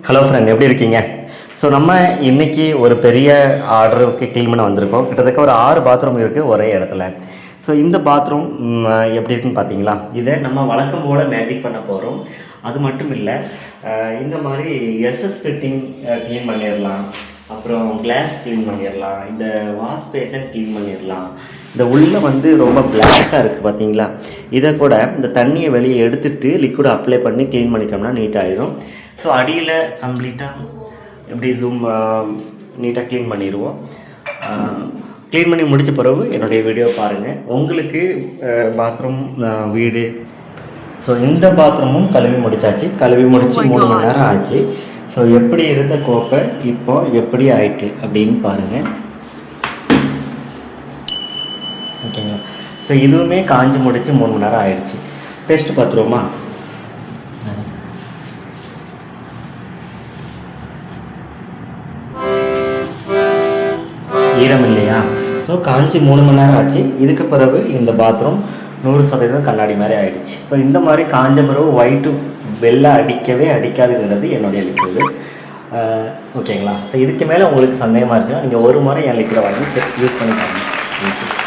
Hello friend, எப்படி இருக்கீங்க? So நம்ம இன்றைக்கி ஒரு பெரிய ஆர்டருக்கு க்ளீன் பண்ண வந்திருக்கோம். கிட்டத்தட்ட ஒரு 6 பாத்ரூம் இருக்குது ஒரே இடத்துல. ஸோ இந்த பாத்ரூம் எப்படி இருக்குன்னு பார்த்தீங்களா? இதை நம்ம வழக்கம் போல் மேஜிக் பண்ண போகிறோம். அது மட்டும் இல்லை, இந்த மாதிரி எஸ்எஸ் ஃபிட்டிங் க்ளீன் பண்ணிடலாம், அப்புறம் கிளாஸ் க்ளீன் பண்ணிடலாம், இந்த வாஷ் பேசன் க்ளீன் பண்ணிடலாம். இந்த உள்ளே வந்து ரொம்ப பிளாக்காக இருக்குது பார்த்தீங்களா? இதை கூட இந்த தண்ணியை வெளியே எடுத்துகிட்டு லிக்விட் அப்ளை பண்ணி க்ளீன் பண்ணிட்டோம்னா நீட்டாகிடும். ஸோ அடியில் கம்ப்ளீட்டாக எப்படி ஜூம் நீட்டாக க்ளீன் பண்ணிடுவோம். க்ளீன் பண்ணி முடித்த பிறகு என்னுடைய வீடியோ பாருங்கள். உங்களுக்கு பாத்ரூம் வீடு, ஸோ இந்த பாத்ரூமும் கழுவி முடித்தாச்சு. கழுவி முடித்து 3 மணி நேரம் ஆச்சு. ஸோ எப்படி இருந்த கோப்பை இப்போ எப்படி ஆயிட்டு அப்படின்னு பாருங்கள். ஓகேங்களா? ஸோ இதுவுமே காஞ்சி முடித்து 3 மணி நேரம் ஆயிடுச்சு. டெஸ்ட் பார்த்துருவோமா? ஈரம் இல்லையா? ஸோ காஞ்சி 3 மணி நேரம் ஆச்சு. இதுக்கு பிறகு இந்த பாத்ரூம் 100% கண்ணாடி மாதிரி ஆகிடுச்சு. ஸோ இந்த மாதிரி காஞ்ச பிறகு ஒயிட்டு வெள்ளை அடிக்கவே அடிக்காதுங்கிறது என்னுடைய லிக்விடு. ஓகேங்களா? ஸோ இதுக்கு மேலே உங்களுக்கு சந்தேகமாக இருந்துச்சுன்னா நீங்கள் ஒரு முறை என் லிக்விடை வாங்கி யூஸ் பண்ணி பாருங்கள்.